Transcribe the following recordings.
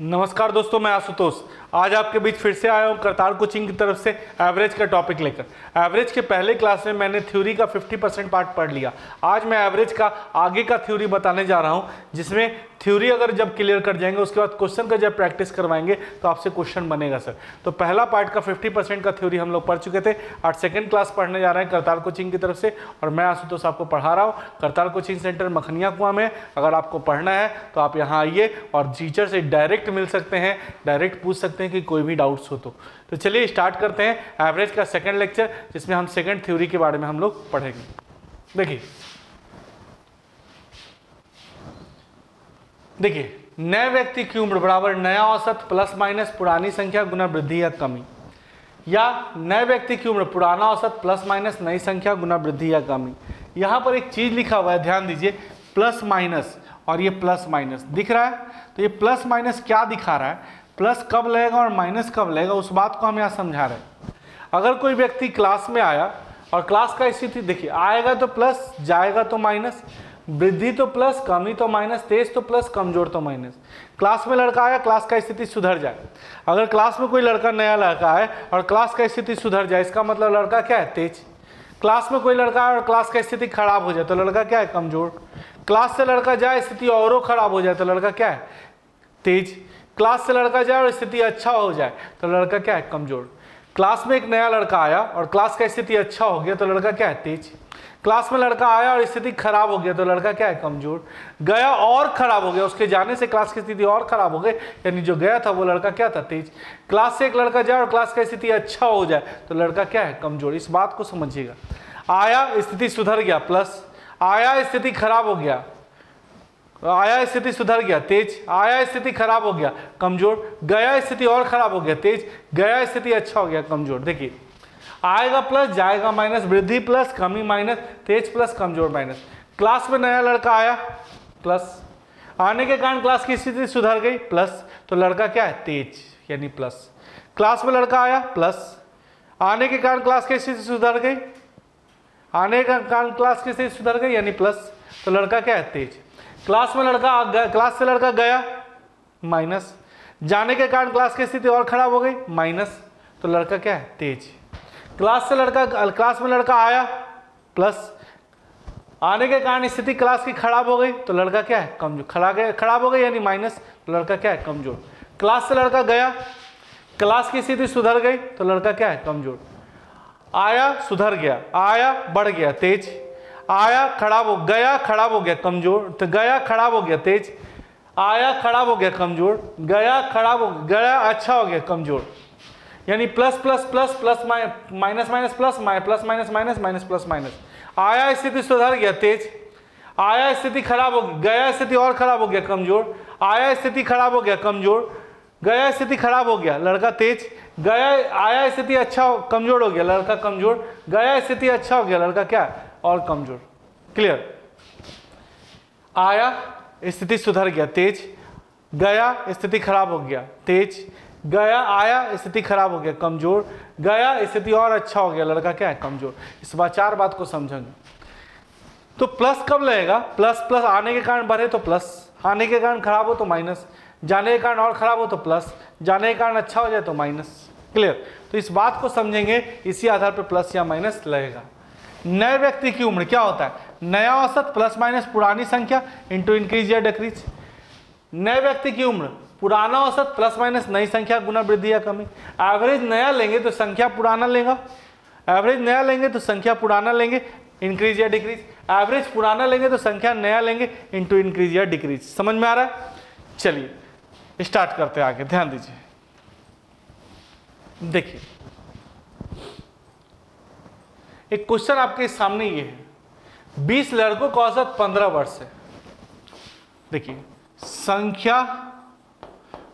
नमस्कार दोस्तों, मैं आशुतोष आज आपके बीच फिर से आया हूँ करतार कोचिंग की तरफ से एवरेज का टॉपिक लेकर। एवरेज के पहले क्लास में मैंने थ्योरी का 50% पार्ट पढ़ लिया। आज मैं एवरेज का आगे का थ्योरी बताने जा रहा हूँ, जिसमें थ्योरी अगर जब क्लियर कर जाएंगे उसके बाद क्वेश्चन का जब प्रैक्टिस करवाएंगे तो आपसे क्वेश्चन बनेगा सर। तो पहला पार्ट का 50% का थ्योरी हम लोग पढ़ चुके थे। आज सेकेंड क्लास पढ़ने जा रहे हैं करतार कोचिंग की तरफ से, और मैं आशुतोष आपको पढ़ा रहा हूँ। करतार कोचिंग सेंटर मखनिया कुआं में। अगर आपको पढ़ना है तो आप यहाँ आइए और टीचर से डायरेक्ट मिल सकते हैं, डायरेक्ट पूछ सकते हैं कि कोई भी डाउट्स हो तो चलिए स्टार्ट करते हैं एवरेज का सेकंड लेक्चर, जिसमें हम सेकंड थ्योरी के बारे में हम लोग पढ़ेंगे। देखिए नए व्यक्ति की उम्र बराबर नया औसत प्लस माइनस पुरानी संख्या गुना वृद्धि या कमी, या नए व्यक्ति की उम्र पुराना औसत प्लस माइनस नई संख्या गुना वृद्धि या कमी। यहाँ पर एक चीज लिखा हुआ है, ध्यान दीजिए, प्लस माइनस, और ये प्लस माइनस दिख रहा है। तो ये प्लस माइनस क्या दिखा रहा है, प्लस कब लगेगा और माइनस कब लगेगा, उस बात को हम यहाँ समझा रहे हैं। अगर कोई व्यक्ति क्लास में आया और क्लास का स्थिति देखिए, आएगा तो प्लस, जाएगा तो माइनस, वृद्धि तो प्लस, कमी तो माइनस, तेज तो प्लस, कमजोर तो माइनस। क्लास में लड़का आया, क्लास का स्थिति सुधर जाए। अगर क्लास में कोई लड़का नया लड़का आए और क्लास का स्थिति सुधर जाए, इसका मतलब लड़का क्या है, तेज। क्लास में कोई लड़का आए और क्लास का स्थिति खराब हो जाए तो लड़का क्या है, कमजोर। क्लास से लड़का जाए, स्थिति और खराब हो जाए तो लड़का क्या है, तेज। क्लास से लड़का जाए और स्थिति अच्छा हो जाए तो लड़का क्या है, कमजोर। क्लास में एक नया लड़का आया और क्लास का स्थिति अच्छा हो गया तो लड़का क्या है, तेज। क्लास में लड़का आया और स्थिति खराब हो गया तो लड़का क्या है, कमजोर। गया और खराब हो गया, उसके जाने से क्लास की स्थिति और खराब हो गई, यानी जो गया था वो लड़का क्या था, तेज। क्लास से एक लड़का जाए और क्लास का स्थिति अच्छा हो जाए तो लड़का क्या है, कमजोर। इस बात को समझिएगा। आया, स्थिति सुधर गया, प्लस। आया, स्थिति खराब हो गया, आया, स्थिति सुधर गया, तेज। आया, स्थिति खराब हो गया, कमजोर। गया, स्थिति और खराब हो गया, तेज। गया, स्थिति अच्छा हो गया, कमजोर। देखिए, आएगा प्लस, जाएगा माइनस, वृद्धि प्लस, कमी माइनस, तेज प्लस, कमजोर माइनस। क्लास में नया लड़का आया, प्लस। आने के कारण क्लास की स्थिति सुधर गई, प्लस, तो लड़का क्या है, तेज, यानी प्लस। क्लास में लड़का आया, प्लस। आने के कारण क्लास की स्थिति सुधर गई, आने के कारण क्लास की स्थिति सुधर गई, यानी प्लस, तो लड़का क्या है, तेज। क्लास में लड़का, क्लास से लड़का गया, माइनस। जाने के कारण क्लास की स्थिति और खराब हो गई, माइनस, तो लड़का क्या है, तेज। क्लास में लड़का आया, प्लस। आने के कारण स्थिति क्लास की खराब हो गई तो लड़का क्या है, कमजोर। खराब हो गई यानी माइनस, तो लड़का क्या है, कमजोर। क्लास से लड़का गया, क्लास की स्थिति सुधर गई तो लड़का क्या है, कमजोर। आया, सुधर गया, आया, बढ़ गया, तेज। आया, खराब हो गया, खराब हो गया, कमजोर। तो गया, खराब हो गया, तेज। आया, खराब हो गया, कमजोर। गया, खराब हो गया, अच्छा हो गया, कमजोर। यानी plus plus plus plus minus minus plus plus minus minus minus plus minus. आया, स्थिति सुधर गया, तेज। आया, स्थिति खराब हो गया, स्थिति और खराब हो गया, कमजोर। आया, स्थिति खराब हो गया, कमजोर। गया, स्थिति खराब हो गया, लड़का तेज। गया, आया, स्थिति अच्छा कमजोर हो गया, लड़का कमजोर। गया, स्थिति अच्छा हो गया, लड़का क्या, और कमजोर। क्लियर। आया, स्थिति सुधर गया, तेज। गया, स्थिति खराब हो गया, तेज। गया, आया, स्थिति खराब हो गया, कमजोर। गया, स्थिति और अच्छा हो गया, लड़का क्या है, कमजोर। इस बार चार बात को समझेंगे। तो प्लस कब लगेगा, प्लस प्लस आने के कारण बढ़े तो प्लस, आने के कारण खराब हो तो माइनस, जाने के कारण और खराब हो तो प्लस, जाने के कारण अच्छा हो जाए तो माइनस। क्लियर। तो इस बात को समझेंगे, इसी आधार पर प्लस या माइनस लगेगा। नए व्यक्ति की उम्र क्या होता है, नया औसत प्लस माइनस पुरानी संख्या इंटू इंक्रीज या डिक्रीज। नए व्यक्ति की उम्र पुराना औसत प्लस माइनस नई संख्या गुना वृद्धि या कमी। एवरेज नया लेंगे तो संख्या पुराना लेगा, एवरेज नया लेंगे तो संख्या पुराना लेंगे, इंक्रीज या डिक्रीज। एवरेज पुराना लेंगे तो संख्या नया लेंगे, इंटू इंक्रीज या डिक्रीज। समझ में आ रहा है। चलिए स्टार्ट करते हैं आगे, ध्यान दीजिए। देखिए एक क्वेश्चन आपके सामने ये है, 20 लड़कों का औसत 15 वर्ष है। देखिए संख्या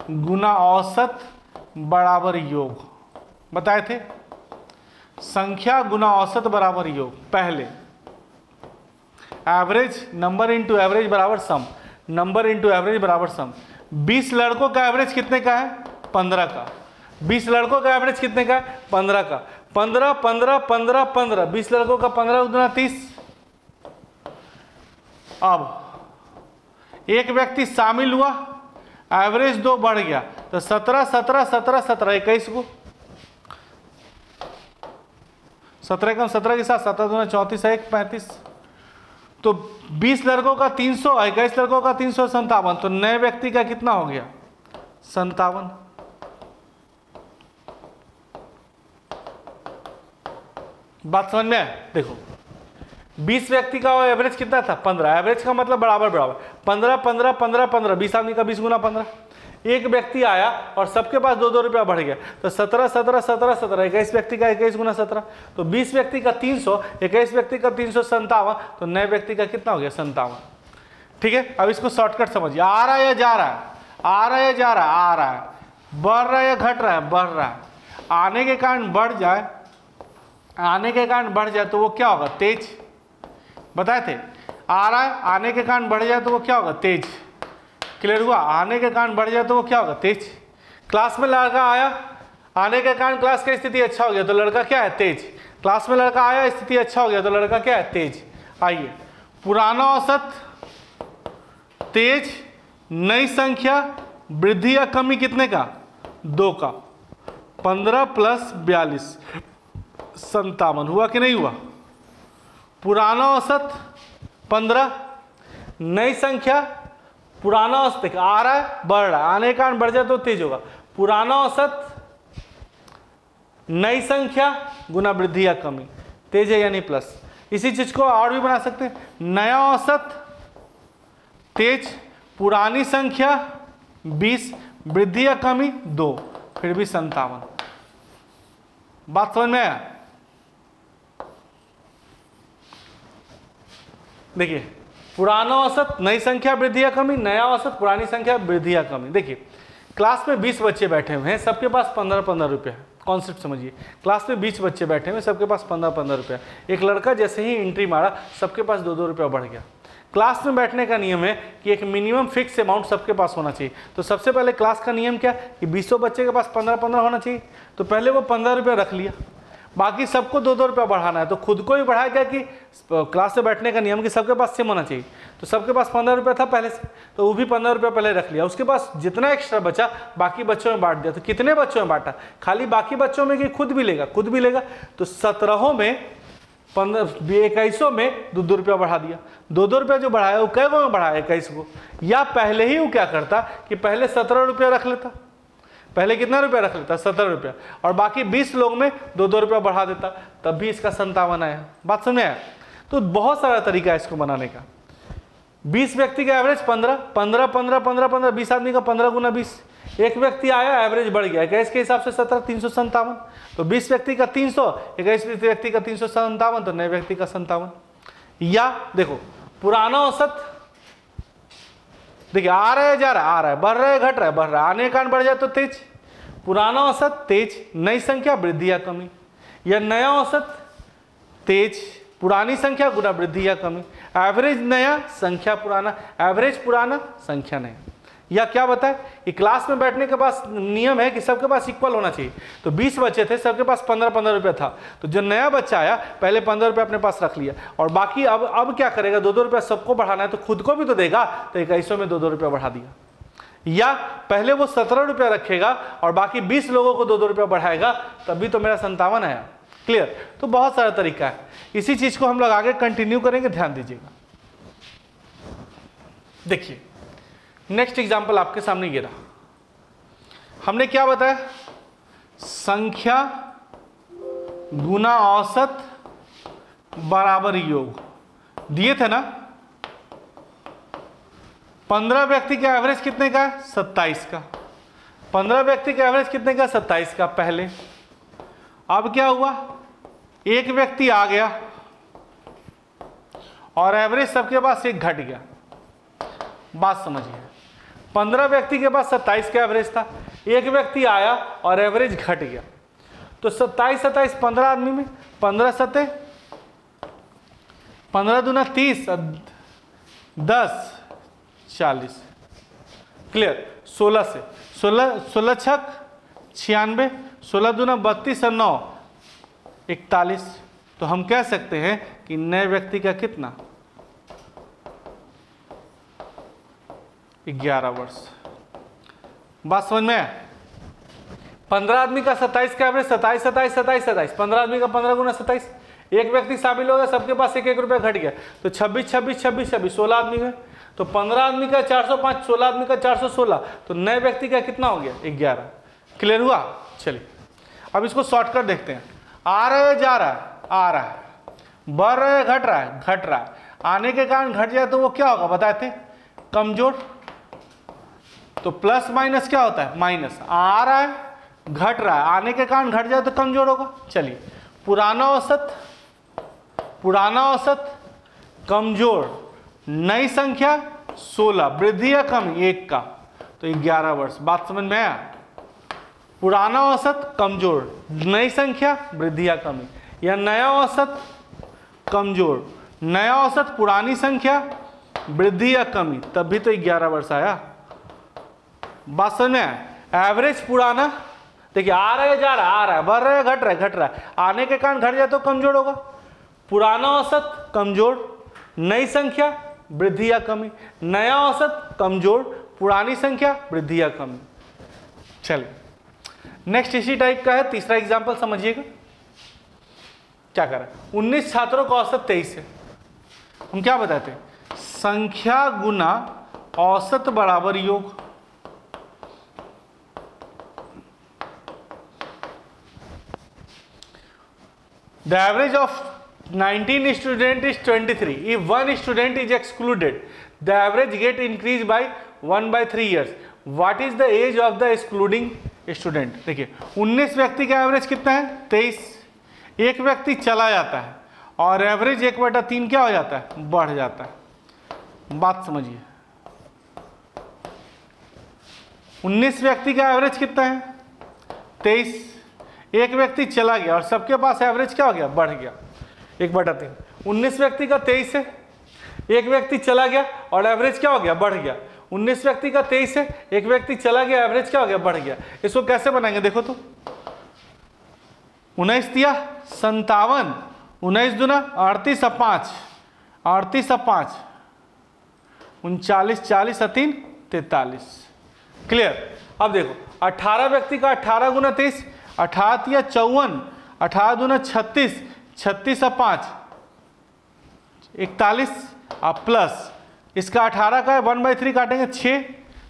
गुना औसत बराबर योग बताए थे, संख्या गुना औसत बराबर योग। पहले एवरेज नंबर इंटू एवरेज बराबर सम, नंबर इंटू एवरेज बराबर सम। 20 लड़कों का एवरेज कितने का है, 15 का। 20 लड़कों का एवरेज कितने का है, 15 का। 15 15 15 15, 20 लड़कों का 15 गुना 30। अब एक व्यक्ति शामिल हुआ, एवरेज 2 बढ़ गया तो 17 17 17 17 21 को 17 कम 17 के साथ 17 दूना 34 1 35 तो 20 लड़कों का 300 21 लड़कों का 357 तो नए व्यक्ति का कितना हो गया 57। बात समझ में आए? देखो 20 व्यक्ति का एवरेज कितना था 15, एवरेज का मतलब बराबर बराबर 15 15 15 15 20 आदमी का 20 गुना 15। एक व्यक्ति आया और सबके पास 2 2 रुपया बढ़ गया तो 17 17 17 17 21 व्यक्ति का 21 गुना 17 तो 20 व्यक्ति का 300 21 व्यक्ति का 357 तो नए व्यक्ति का कितना हो गया 57। ठीक है, अब इसको शॉर्टकट समझिए। आ रहा है या जा रहा है, आ रहा है या जा रहा है, आ रहा है, बढ़ रहा है या घट रहा है, बढ़ रहा है। आने के कारण बढ़ जाए, आने के कारण बढ़ जाए तो वो क्या होगा तेज, बताए थे। आ रहा है आने के कारण बढ़ जाए तो वो क्या होगा तेज। क्लियर हुआ? आने के कारण बढ़ जाए तो वो क्या होगा तेज। क्लास में लड़का आया, आने के कारण क्लास का स्थिति अच्छा हो गया तो लड़का क्या है तेज। क्लास में लड़का आया, स्थिति अच्छा हो गया तो लड़का क्या है तेज। आइए, पुराना औसत तेज, नई संख्या वृद्धि या कमी कितने का 2 का, 15 प्लस 42 57 हुआ कि नहीं हुआ। पुराना औसत 15, नई संख्या, पुराना औसत आ रहा है बढ़ रहा है, आने के कारण बढ़ जाए तो तेज होगा। पुराना औसत नई संख्या गुना वृद्धि या कमी, तेज है यानी प्लस। इसी चीज को और भी बना सकते हैं, नया औसत तेज, पुरानी संख्या 20, वृद्धि या कमी 2, फिर भी 57। बात समझ में आया? देखिए, पुराना औसत नई संख्या वृद्धि या कमी, नया औसत पुरानी संख्या वृद्धि या कमी। देखिए क्लास में 20 बच्चे बैठे हुए हैं, सबके पास 15-15 रुपये है। कॉन्सेप्ट समझिए, क्लास में 20 बच्चे बैठे हुए, सबके पास 15-15 रुपये। एक लड़का जैसे ही एंट्री मारा सबके पास 2-2 रुपया बढ़ गया। क्लास में बैठने का नियम है कि एक मिनिमम फिक्स अमाउंट सबके पास होना चाहिए। तो सबसे पहले क्लास का नियम क्या कि 20 बच्चे के पास 15-15 होना चाहिए। तो पहले वो 15 रुपया रख लिया, बाकी सबको 2-2 रुपया बढ़ाना है। तो खुद को भी बढ़ाया गया कि क्लास में बैठने का नियम कि सबके पास सेम होना चाहिए। तो सबके पास 15 रुपया था पहले से, तो वो भी 15 रुपया पहले रख लिया। उसके पास जितना एक्स्ट्रा बचा बाकी बच्चों में बांट दिया। तो कितने बच्चों में बांटा, खाली बाकी बच्चों में कि खुद भी लेगा, खुद भी लेगा। तो 17 में 21 में 2-2 रुपया बढ़ा दिया। 2-2 रुपया जो बढ़ाया वो कै गो में बढ़ाया 21 को। या पहले ही वो क्या करता कि पहले 17 रुपया रख लेता, पहले कितना रुपया रख लेता 17 रुपया, और बाकी 20 लोग में 2-2 रुपया बढ़ा देता, तब भी इसका 57 आया। बात समझ आया? तो बहुत सारा तरीका है इसको बनाने का। 20 व्यक्ति का एवरेज 15 15 15 15 15 20 आदमी का 15 गुना 20। एक व्यक्ति आया, एवरेज बढ़ गया 21 के हिसाब से 17 357। तो 20 व्यक्ति का 300, 21 व्यक्ति का 357, तो नए व्यक्ति का 57। या देखो पुराना औसत, देखिए आ रहा है जा रहा है, आ रहा है बढ़ रहा है घट रहा है, बढ़ रहा है, आने के कारण बढ़ जाए तो तेज। पुराना औसत तेज, नई संख्या वृद्धि या कमी। या नया औसत तेज, पुरानी संख्या गुना वृद्धि या कमी। एवरेज नया, संख्या पुराना, एवरेज पुराना, संख्या नया। या क्या बताए कि क्लास में बैठने के पास नियम है कि सबके पास इक्वल होना चाहिए। तो 20 बच्चे थे, सबके पास 15-15 रुपया था। तो जो नया बच्चा आया पहले 15 रुपया अपने पास रख लिया, और बाकी अब क्या करेगा 2-2 रुपया सबको बढ़ाना है तो खुद को भी तो देगा, तो 21 में 2-2 रुपया बढ़ा दिया। या पहले वो 17 रुपया रखेगा और बाकी 20 लोगों को 2-2 रुपया बढ़ाएगा, तभी तो मेरा 57 आया। क्लियर? तो बहुत सारा तरीका है। इसी चीज को हम लोग आगे कंटिन्यू करेंगे, ध्यान दीजिएगा। देखिए नेक्स्ट एग्जाम्पल आपके सामने ये रहा। हमने क्या बताया, संख्या गुना औसत बराबर योग दिए थे ना। 15 व्यक्ति का एवरेज कितने का है 27 का। 15 व्यक्ति का एवरेज कितने का 27 का पहले। अब क्या हुआ, एक व्यक्ति आ गया और एवरेज सबके पास एक घट गया। बात समझिए, 15 व्यक्ति के पास 27 का एवरेज था, एक व्यक्ति आया और एवरेज घट गया। तो 27 15 आदमी में 15 सते 15 दूना 30, 10 40। क्लियर? 16 से 16 छक 96, 16 दूना 32 और 9 41। तो हम कह सकते हैं कि नए व्यक्ति का कितना 11 वर्ष। बात समझ में है? 15 आदमी का 27 का एवरेज 27 27 27 27, 15 आदमी का 15 गुना 27, एक व्यक्ति शामिल हो गया, सबके पास 1 रुपया घट गया, तो 26 26 26 26, 16 आदमी में, तो 15 आदमी का 405, 16 आदमी का 416, तो नए व्यक्ति का कितना हो गया? 11। क्लियर हुआ? चलिए अब इसको शॉर्टकट देखते हैं। आ रहा है, जा रहा है, आ रहा है, बढ़ रहा है, घट रहा है, घट रहा है, आने के कारण घट जाए तो वो क्या होगा बताए थे? कमजोर। तो प्लस माइनस क्या होता है? माइनस। आ रहा है, घट रहा है, आने के कारण घट जाए तो कमजोर होगा। चलिए पुराना औसत, पुराना औसत कमजोर, नई संख्या 16, वृद्धि या कमी 1 का, तो 11 वर्ष। बात समझ में आया? पुराना औसत कमजोर, नई संख्या वृद्धि या कमी, या नया औसत कमजोर, नया औसत पुरानी संख्या वृद्धि या कमी, तब भी तो 11 वर्ष आया। बात समझ में आया? एवरेज पुराना, देखिए आ रहा है, जा रहा है, आ रहा है, बढ़ रहा है, घट रहा है, घट रहा है, आने के कारण घट जाए तो कमजोर होगा। पुराना औसत कमजोर, नई संख्या वृद्धि या कमी, नया औसत कमजोर, पुरानी संख्या वृद्धि या कमी। चलिए नेक्स्ट इसी टाइप का है, तीसरा एग्जांपल समझिएगा क्या कर रहा है। 19 छात्रों का औसत 23 है। हम क्या बताते हैं? संख्या गुना औसत बराबर योग। The average of 19 student is 23. If one student is excluded, the average get increased by 1/3 years. What is the age of the excluding student? देखिए 19 व्यक्ति का एवरेज कितना है? 23। एक व्यक्ति चला जाता है और एवरेज 1/3 क्या हो जाता है? बढ़ जाता है। बात समझिए, 19 व्यक्ति का एवरेज कितना है? 23। एक व्यक्ति चला गया और सबके पास एवरेज क्या हो गया? बढ़ गया 1/3। 19 व्यक्ति का 23 है, एक व्यक्ति चला गया और एवरेज क्या हो गया? बढ़ गया। 19 व्यक्ति का 23 है, एक व्यक्ति चला गया, एवरेज क्या हो गया? बढ़ गया। इसको कैसे बनाएंगे देखो तो, 19 दिया 57, 19 दूना 38 और 5, 38 और 5 39, 40 और 3 43। क्लियर? अब देखो 18 व्यक्ति का 18 गुना 23, 18 या 54, 18 दूना 36, 36 और 5 41 और प्लस इसका 18 का है 1/3 काटेंगे 6,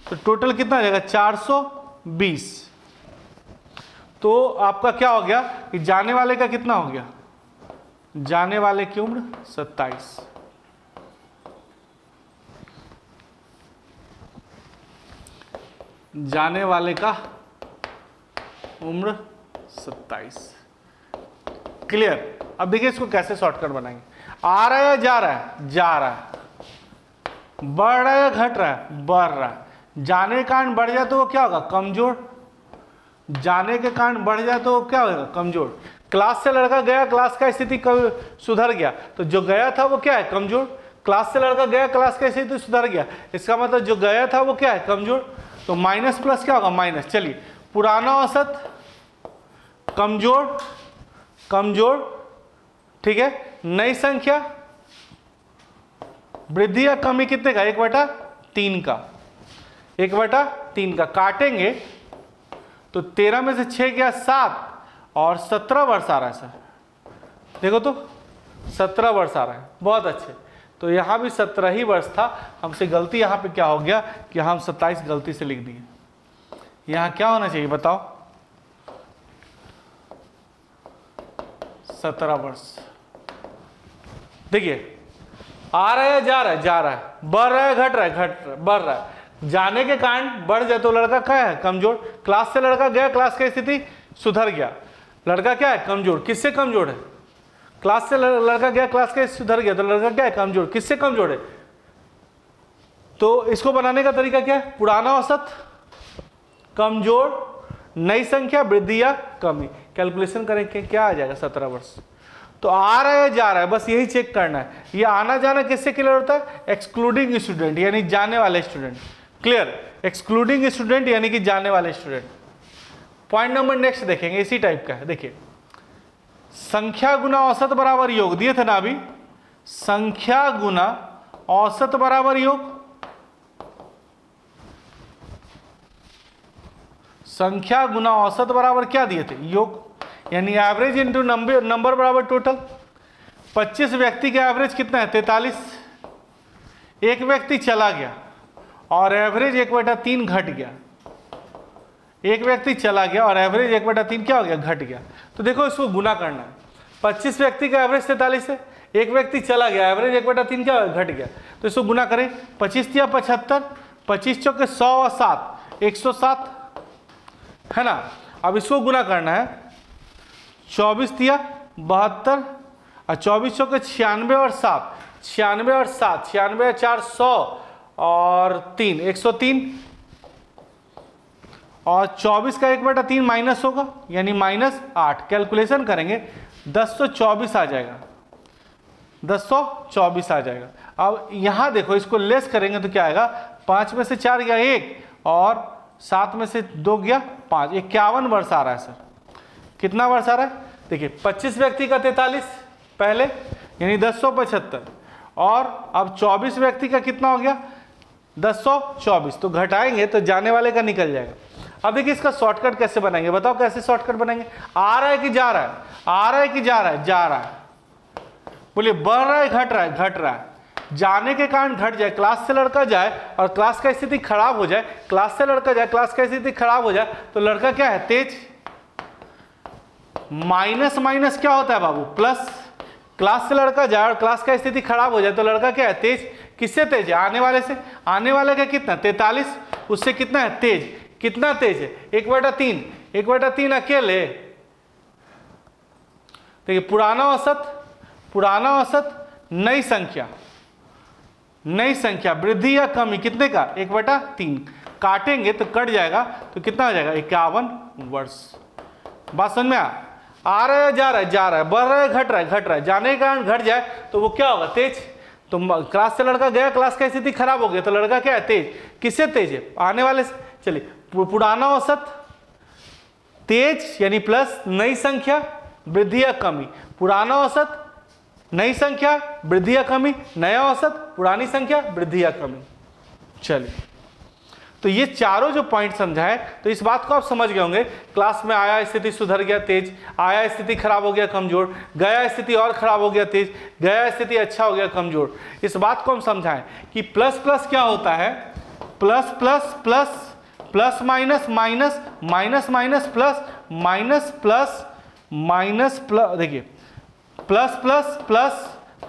तो टोटल कितना आ जाएगा? 420। तो आपका क्या हो गया कि जाने वाले का कितना हो गया? जाने वाले की उम्र 27। जाने वाले का उम्र 27। क्लियर? अब देखिए इसको कैसे शॉर्टकट बनाएंगे। आ रहा है, जा रहा है, जा रहा है, बढ़ रहा है, घट रहा है, बढ़ रहा है, जाने के कारण बढ़ जाए तो वो क्या होगा? कमजोर। जाने के कारण बढ़ जाए तो वो क्या होगा? कमजोर। क्लास से लड़का गया, क्लास का स्थिति सुधर गया, तो जो गया था वो क्या है? कमजोर। क्लास से लड़का गया, क्लास का स्थिति सुधर गया, इसका मतलब जो गया था वो क्या है? कमजोर। तो माइनस प्लस क्या होगा? माइनस। चलिए पुराना औसत कमजोर, कमजोर, ठीक है, नई संख्या वृद्धि या कमी कितने का? 1/3 का, 1/3 का। काटेंगे तो 13 में से 6 गया 7 और 17 वर्ष आ रहा है सर। देखो तो 17 वर्ष आ रहा है, बहुत अच्छे। तो यहाँ भी 17 ही वर्ष था, हमसे गलती यहाँ पे क्या हो गया कि हम 27 गलती से लिख दिए। यहाँ क्या होना चाहिए बताओ? 17 वर्ष। देखिए आ रहा है, जा रहा है, जा रहा है, बढ़ रहा है, घट रहा है, घट रहा है, बढ़ रहा है, जाने के कारण बढ़ जाए तो लड़का क्या है? कमजोर। क्लास से लड़का गया, क्लास की स्थिति सुधर गया, लड़का क्या है? कमजोर। किससे कमजोर है? क्लास से लड़का गया, क्लास का सुधर गया, तो लड़का क्या है? कमजोर। किससे कमजोर है? तो इसको बनाने का तरीका क्या है? पुराना औसत कमजोर, नई संख्या वृद्धि या कमी। कैलकुलेशन करेंगे क्या आ जाएगा? 17 वर्ष। तो आ रहा है, जा रहा है, बस यही चेक करना है। ये आना जाना किससे क्लियर होता है? एक्सक्लूडिंग स्टूडेंट, यानी जाने वाले स्टूडेंट। क्लियर? एक्सक्लूडिंग स्टूडेंट यानी कि जाने वाले स्टूडेंट। पॉइंट नंबर नेक्स्ट देखेंगे, इसी टाइप का है। देखिए संख्या गुना औसत बराबर योग दिए थे ना अभी। संख्या गुना औसत बराबर योग। संख्या गुना औसत बराबर क्या दिए थे, योग, यानी एवरेज इंटू नंबर बराबर टोटल। 25 व्यक्ति का एवरेज कितना है, 43। एक व्यक्ति चला गया और एवरेज 1/3 घट गया। एक व्यक्ति चला गया और एवरेज 1/3 क्या हो गया, घट गया। तो देखो इसको गुना करना है। 25 व्यक्ति का एवरेज 43 है, एक व्यक्ति चला गया, एवरेज 1/3 क्या घट गया। तो इसको गुना करें, 25 या 75, 25 चौके 100 और 7 107 है ना। अब इसको गुना करना है, 24 या 72 और 24 चौके 96 और 7 96 और 7 96 और 4 100 और 3 103 और 24 का 1/3 माइनस होगा यानी -8। कैलकुलेशन करेंगे 1024 आ जाएगा, 1024 आ जाएगा। अब यहाँ देखो इसको लेस करेंगे तो क्या आएगा, 5 में से 4 गया 1 और 7 में से 2 गया 5, 51 वर्ष आ रहा है सर। कितना वर्ष आ रहा है, देखिए 25 व्यक्ति का 43 पहले यानी 1075 और अब 24 व्यक्ति का कितना हो गया 1024। तो घटाएंगे तो जाने वाले का निकल जाएगा। अब देखिए इसका शॉर्टकट कैसे बनाएंगे, बताओ कैसे शॉर्टकट बनाएंगे। आ रहा है कि जा रहा है, आ रहा है कि जा रहा है, जा रहा है। बोलिए बढ़ रहा है घट रहा है, घट रहा है। जाने के कारण घट जाए, क्लास से लड़का जाए और क्लास का स्थिति खराब हो जाए, क्लास से लड़का जाए क्लास का स्थिति खराब हो जाए तो लड़का क्या है, तेज। माइनस माइनस क्या होता है बाबू, प्लस। क्लास से लड़का जाए और क्लास का स्थिति खराब हो जाए तो लड़का क्या है, तेज। किससे तेज है, आने वाले से। आने वाले का कितना 43, उससे कितना है तेज। कितना तेज है 1/3, 1/3 अकेले। देखिए पुराना औसत, पुराना औसत नई संख्या, नई संख्या वृद्धि या कमी कितने का 1/3। काटेंगे तो कट जाएगा तो कितना हो जाएगा 51 वर्ष। बात समझ में आ रहा है, जा रहा है, जा रहा है, बढ़ रहा है, घट रहा है, घट रहा है। जाने के कारण घट जाए तो वो क्या होगा, तेज। तो क्लास से लड़का गया, क्लास का स्थिति खराब हो गया तो लड़का क्या है, तेज। किससे तेज है, आने वाले से। चलिए पुराना औसत तेज यानी प्लस, नई संख्या वृद्धि या कमी। पुराना औसत नई संख्या वृद्धि या कमी, नया औसत पुरानी संख्या वृद्धि या कमी। चलिए तो ये चारों जो पॉइंट समझाए तो इस बात को आप समझ गए होंगे। क्लास में आया स्थिति सुधर गया तेज, आया स्थिति खराब हो गया कमजोर, गया स्थिति और खराब हो गया तेज, गया स्थिति अच्छा हो गया कमजोर। इस बात को हम समझाएं कि प्लस प्लस क्या होता है, plus plus plus, plus minus minus, minus minus plus, minus plus minus plus. देखिए plus plus plus,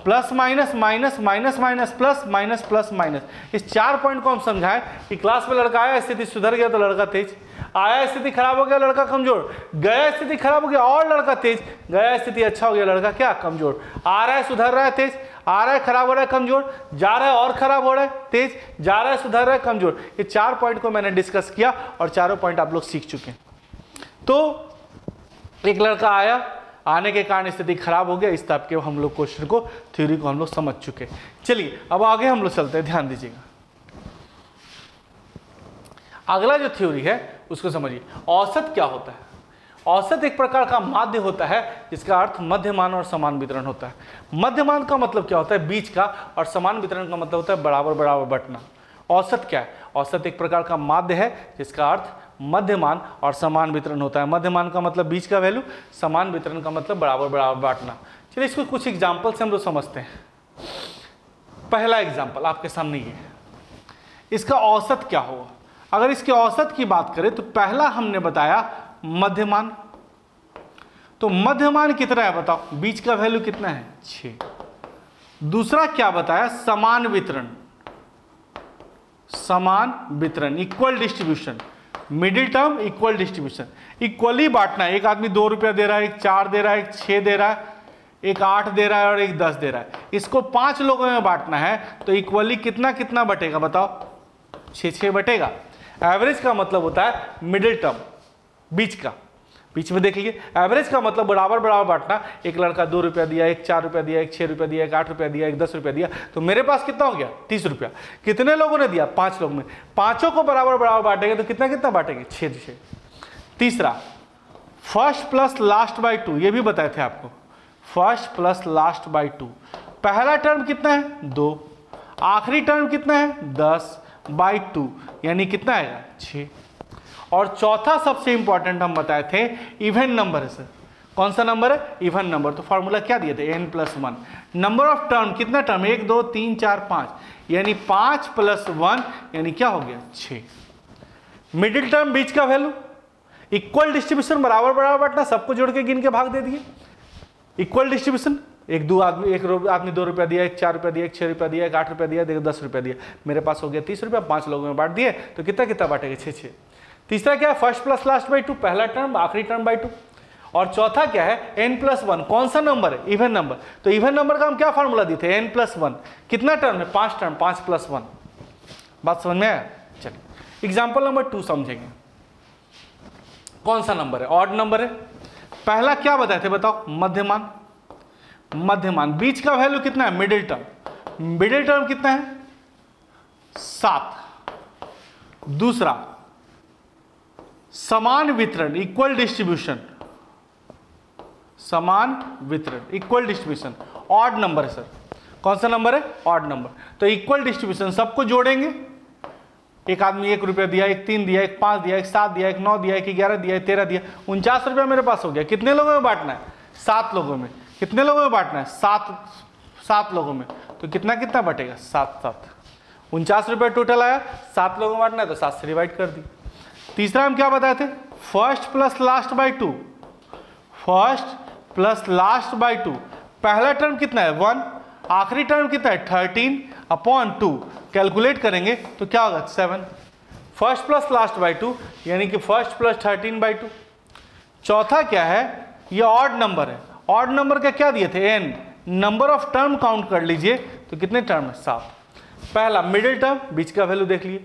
plus minus minus, minus minus plus, minus plus minus. इस 4 पॉइंट को हम समझाएं कि क्लास में लड़का आया स्थिति सुधर गया तो लड़का तेज, आया स्थिति खराब हो गया लड़का कमजोर, गया स्थिति खराब हो गया और लड़का तेज, गया स्थिति अच्छा हो गया लड़का क्या, कमजोर। आ रहा है सुधर रहा है तेज, आ रहा है खराब हो रहा है कमजोर, जा रहा है और खराब हो रहा है तेज, जा रहा है सुधर रहा है कमजोर। ये 4 पॉइंट को मैंने डिस्कस किया और चारों पॉइंट आप लोग सीख चुके हैं। तो एक लड़का आया, आने के कारण स्थिति खराब हो गया, इस टाइप के हम लोग क्वेश्चन को, थ्योरी को हम लोग समझ चुके। चलिए अब आगे हम लोग चलते हैं, ध्यान दीजिएगा। अगला जो थ्योरी है उसको समझिए। औसत क्या होता है, औसत एक प्रकार का माध्य होता है जिसका अर्थ मध्यमान और समान वितरण होता है। मध्यमान का मतलब क्या होता है, बीच का, और समान वितरण का मतलब होता है बराबर बराबर बंटना। औसत क्या है, औसत एक प्रकार का माध्य है जिसका अर्थ मध्यमान और समान वितरण होता है। मध्यमान का मतलब बीच का वैल्यू, समान वितरण का मतलब बराबर बराबर बांटना। चलिए इसको कुछ एग्जाम्पल से हम लोग समझते हैं। पहला एग्जाम्पल आपके सामने ये है, इसका औसत क्या होगा। अगर इसके औसत की बात करें तो पहला हमने बताया मध्यमान। तो मध्यमान कितना है बताओ, बीच का वैल्यू कितना है 6। दूसरा क्या बताया, समान वितरण, समान वितरण equal distribution, middle term equal distribution. Equally बांटना है, एक आदमी 2 रुपया दे रहा है, एक 4 दे रहा है, एक 6 दे रहा है, एक 8 दे रहा है और एक 10 दे रहा है। इसको 5 लोगों में बांटना है तो इक्वली कितना कितना बटेगा बताओ, 6-6 बटेगा। एवरेज का मतलब होता है मिडिल टर्म, बीच का, बीच में देख लीजिए। एवरेज का मतलब बराबर बराबर बांटना। एक लड़का 2 रुपया दिया, एक 4 रुपया दिया, एक 6 रुपया दिया, एक 8 रुपया दिया, एक 10 रुपया दिया, तो मेरे पास कितना हो गया 30 रुपया। कितने लोगों ने दिया, 5 लोग में, पांचों को बराबर बराबर बांटेंगे तो कितना कितना बांटेंगे 6-6। तीसरा फर्स्ट प्लस लास्ट बाई 2, ये भी बताए थे आपको, फर्स्ट प्लस लास्ट बाई 2। पहला टर्म कितना है 2, आखिरी टर्म कितना है 10 बाई 2, यानी कितना आएगा 6। और चौथा सबसे इंपॉर्टेंट हम बताए थे इवन नंबर है सर। कौन सा नंबर है? Even number. तो फॉर्मूला क्या दिए थे? n+1। नंबर ऑफ टर्म, कितना टर्म? 1 2 3 4 5, यानी 5 + 1 यानी क्या हो गया? 6। मिडिल टर्म, बीच का वैल्यू, इक्वल डिस्ट्रीब्यूशन, बराबर बराबर बांटना, सबको जोड़ के गिन के भाग दे दिए। इक्वल डिस्ट्रीब्यूशन, एक 2 आदमी, एक आदमी 2 रुपया दिया, एक 4 रुपया दिया, एक 6 रुपया दिया, एक 8 रुपया दिया, देखो 10 रुपया दिया, मेरे पास हो गया 30 रुपया, 5 लोगों में बांट दिए, तो कितना कितना बांटेंगे? 6 6। तीसरा क्या है? फर्स्ट प्लस लास्ट बाई 2, पहला टर्म आखिरी टर्म बाई 2। और चौथा क्या है? n+1। कौन सा नंबर है? Even number. तो इवन नंबर का हम क्या फॉर्मूला दिए थे? n+1। कितना टर्म है? 5 टर्म, 5 + 1। बात समझ में आया? चलिए एग्जाम्पल नंबर 2 समझेंगे। कौन सा नंबर है? ऑड नंबर है। पहला क्या बताए थे बताओ? मध्यमान। मध्यमान, बीच का वैल्यू कितना है? Middle term. मिडिल टर्म कितना है? 7। दूसरा समान वितरण, इक्वल डिस्ट्रीब्यूशन। समान वितरण, इक्वल डिस्ट्रीब्यूशन, ऑड नंबर है सर। कौन सा नंबर है? Odd number. तो इक्वल डिस्ट्रीब्यूशन, सबको जोड़ेंगे। एक आदमी 1 रुपया दिया, एक 3 दिया, एक 5 दिया, एक 7 दिया, एक 9 दिया, एक 11 दिया, एक 13 दिया, 49 रुपया मेरे पास हो गया। कितने लोगों में बांटना है? 7 लोगों में। कितने लोगों में बांटना है? 7 लोगों में। तो कितना कितना बटेगा? 7 7। 49 रुपया टोटल आया, 7 लोगों में बांटना है तो 7 से डिवाइड कर दी। तीसरा हम क्या बताए थे? First plus last by 2। First plus last by 2। पहला टर्म कितना है? 1। आखिरी टर्म कितना है? 13/2। कैलकुलेट करेंगे तो क्या होगा? 7। फर्स्ट प्लस लास्ट बाई 2 यानी कि फर्स्ट प्लस 13/2। चौथा क्या है? ये ऑड नंबर है। ऑड नंबर का क्या दिए थे? n। Number of term count कर लीजिए तो कितने टर्म है? 7। पहला मिडिल टर्म, बीच का वैल्यू देख लिए।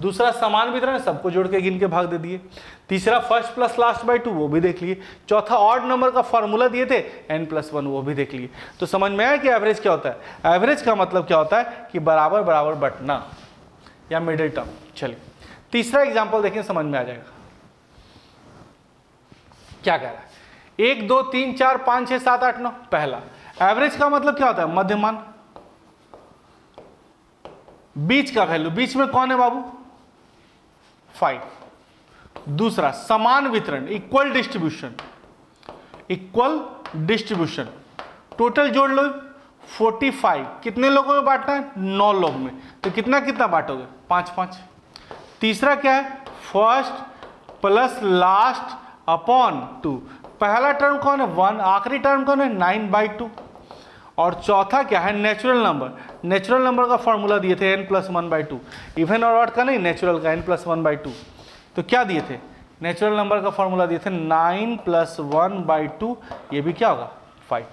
दूसरा समान वितरण, सबको जोड़ के गिन के भाग दे दिए। तीसरा फर्स्ट प्लस लास्ट बाई 2, वो भी देख लिए। चौथा ऑड नंबर का फॉर्मूला दिए थे n+1, वो भी देख लिए। तो समझ में आया कि एवरेज क्या होता है? एवरेज का मतलब क्या होता है? कि बराबर बराबर बंटना या मिडिल टर्म। चलिए तीसरा एग्जाम्पल देखिए, समझ में आ जाएगा क्या कह रहा है। 1 2 3 4 5 6 7 8 9। पहला एवरेज का मतलब क्या होता है? मध्यमान। बीच का वैल्यू, बीच में कौन है बाबू? 5। दूसरा समान वितरण, equal distribution. Equal distribution, total जोड़ लो 45। कितने लोगों में बांटना है? 9 लोग में। तो कितना कितना बांटोगे? 5 5। तीसरा क्या है? First plus last upon 2। पहला टर्म कौन है? 1। आखिरी टर्म कौन है? 9/2। और चौथा क्या है? Natural number. नेचुरल नंबर का फॉर्मूला दिए थे n+1/2। इवन और ऑड का नहीं, नेचुरल का n+1/2। तो क्या दिए थे? नेचुरल नंबर का फॉर्मूला दिए थे 9 + 1/2। ये भी क्या होगा? 5।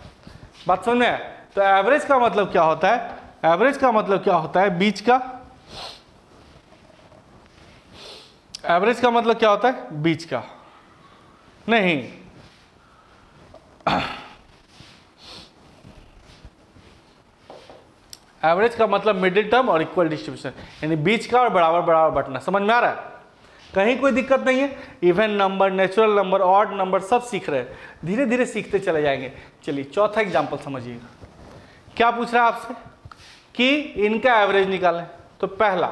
बात समझ में आया? तो एवरेज का मतलब क्या होता है? एवरेज का मतलब क्या होता है? बीच का। एवरेज का मतलब क्या होता है? बीच का नहीं, एवरेज का मतलब मिडिल टर्म और इक्वल डिस्ट्रीब्यूशन, यानी बीच का और बराबर बराबर बंटना। समझ में आ रहा है? कहीं कोई दिक्कत नहीं है। Even number, natural number, odd number सब सीख रहे हैं, धीरे धीरे सीखते चले जाएंगे। चलिए चौथा एग्जांपल समझिएगा। क्या पूछ रहा है आपसे? कि इनका एवरेज निकालें। तो पहला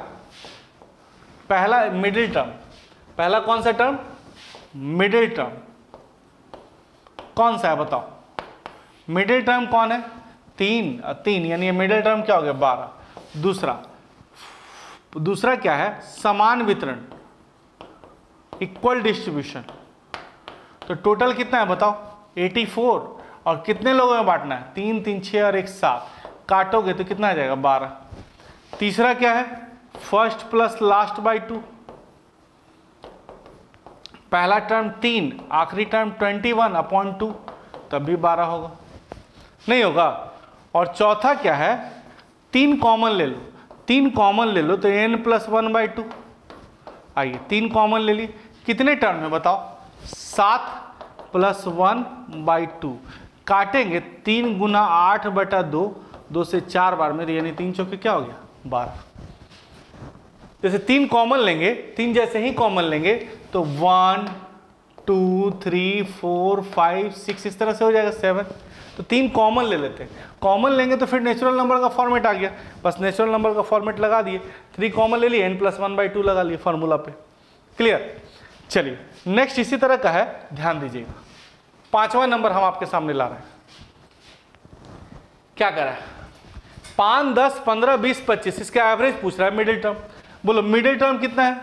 मिडिल टर्म। पहला कौन सा टर्म? Middle term. कौन सा है बताओ? मिडिल टर्म कौन है? 3 यानी ये मिडिल टर्म क्या हो गया? 12। दूसरा क्या है? समान वितरण, इक्वल डिस्ट्रीब्यूशन। तो टोटल कितना है बताओ? 84। और कितने लोगों में बांटना है? 3 3 6 और 1 7। काटोगे तो कितना आ जाएगा? 12। तीसरा क्या है? First plus last by 2। पहला टर्म 3, आखिरी टर्म 21/2, तब भी 12 होगा? नहीं होगा। और चौथा क्या है? 3 कॉमन ले लो। 3 कॉमन ले लो तो n+1/2। आइए 3 कॉमन ले लिए। कितने टर्म में बताओ? 7 + 1/2। काटेंगे 3 × 8/2, 2 से 4 बार में, यानी 3 चौके क्या हो गया? 12। जैसे 3 कॉमन लेंगे, 3 जैसे ही कॉमन लेंगे तो 1 2 3 4 5 6 इस तरह से हो जाएगा 7। तो 3 कॉमन ले लेते हैं। कॉमन लेंगे तो फिर नेचुरल नंबर का फॉर्मेट आ गया, बस नेचुरल नंबर का फॉर्मेट लगा दिए। 3 कॉमन ले लिए, n+1/2 लगा लिए फॉर्मूला पे। क्लियर? चलिए नेक्स्ट इसी तरह का है, ध्यान दीजिएगा। 5वां नंबर हम आपके सामने ला रहे हैं। क्या कह रहा है? 5, 10, 15, 20, 25 इसका एवरेज पूछ रहा है, मिडिल टर्म। बोलो मिडिल टर्म कितना है,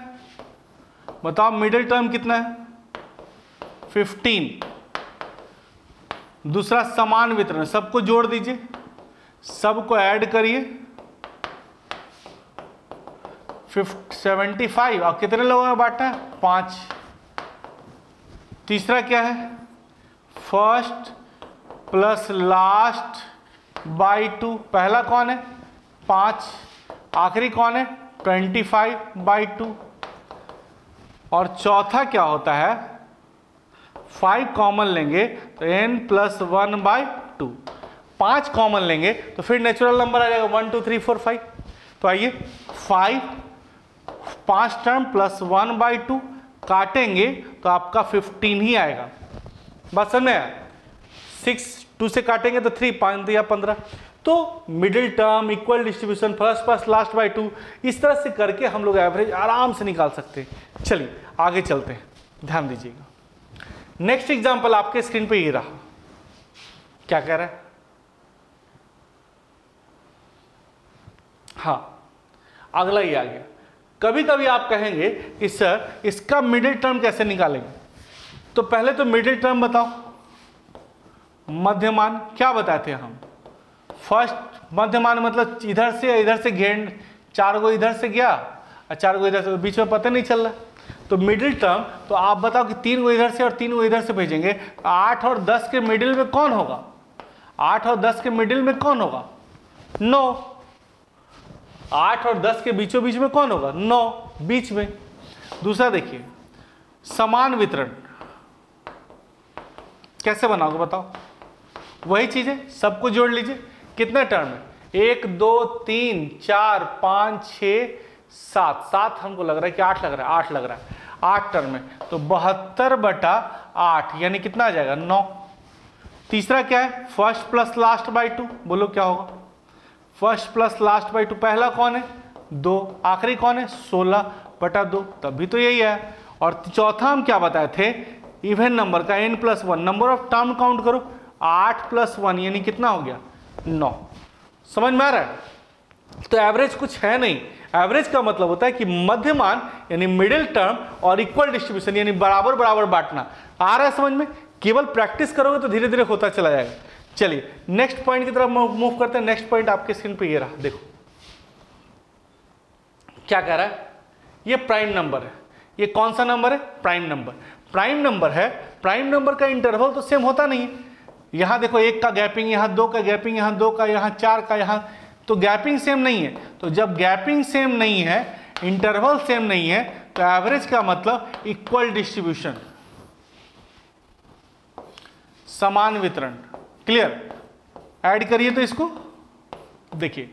बताओ मिडिल टर्म कितना है? 15। दूसरा समान वितरण, सबको जोड़ दीजिए, सबको ऐड करिए, 75 और कितने लोगों में बांटा है? 5। तीसरा क्या है? First plus last by 2। पहला कौन है? 5। आखिरी कौन है? 25/2। और चौथा क्या होता है? 5 कॉमन लेंगे तो n+1/2। 5 कॉमन लेंगे तो फिर नेचुरल नंबर आ जाएगा 1 2 3 4 5। तो आइए 5 टर्म प्लस 1/2 काटेंगे तो आपका 15 ही आएगा। बात समझ में आया? 6 2 से काटेंगे तो 3, 5 या 15। तो middle term, equal distribution, first plus last by 2, इस तरह से करके हम लोग एवरेज आराम से निकाल सकते हैं। चलिए आगे चलते हैं, ध्यान दीजिएगा। नेक्स्ट एग्जांपल आपके स्क्रीन पे ये रहा। क्या कह रहा है? हाँ, अगला ही आ गया। कभी कभी आप कहेंगे कि सर इसका मिडिल टर्म कैसे निकालेंगे? तो पहले तो मिडिल टर्म बताओ। मध्यमान क्या बताते हैं हम? फर्स्ट मध्यमान मतलब इधर से घेर, 4 गो इधर से गया और 4 गो इधर से, बीच में पता नहीं चल रहा। तो मिडिल टर्म तो आप बताओ कि 3 गो इधर से और 3 गो इधर से भेजेंगे, 8 और 10 के मिडिल में कौन होगा? 8 और 10 के मिडिल में कौन होगा? 9। 8 और 10 के बीचों बीच में कौन होगा? 9 बीच में। दूसरा देखिए, समान वितरण कैसे बनाओगे बताओ? वही चीज है, सबको जोड़ लीजिए। कितने टर्म है? 1 2 3 4 5 6 7 हमको लग रहा है कि 8 लग रहा है, 8 लग रहा है, 8 टर्म है। तो 72/8 यानी कितना आ जाएगा? 9। तीसरा क्या है? First plus last by 2। बोलो क्या होगा? First plus last by 2। पहला कौन है? 2। आखिरी कौन है? 16/2। तब भी तो यही है। और चौथा हम क्या बताए थे? इवन नंबर का n+1। Number of term count करो, 8 + 1 यानी कितना हो गया? 9। समझ में आ रहा है? तो एवरेज कुछ है नहीं। एवरेज का मतलब होता है कि मध्यमान यानी मिडिल टर्म और इक्वल डिस्ट्रीब्यूशन यानी बराबर बराबर बांटना। आ रहा है समझ में? केवल प्रैक्टिस करोगे तो धीरे धीरे होता चला जाएगा। चलिए नेक्स्ट पॉइंट की तरफ मूव करते हैं। नेक्स्ट पॉइंट आपके स्क्रीन पे ये रहा, देखो क्या कह रहा है? ये प्राइम नंबर है। ये कौन सा नंबर है? Prime number. प्राइम नंबर है। प्राइम नंबर का इंटरवल तो सेम होता नहीं है। यहाँ देखो 1 का गैपिंग, यहाँ 2 का गैपिंग, यहाँ 2 का, यहाँ 4 का, यहाँ तो गैपिंग सेम नहीं है। तो जब गैपिंग सेम नहीं है, इंटरवल सेम नहीं है, तो एवरेज का मतलब इक्वल डिस्ट्रीब्यूशन, समान वितरण। क्लियर? ऐड करिए तो इसको देखिए,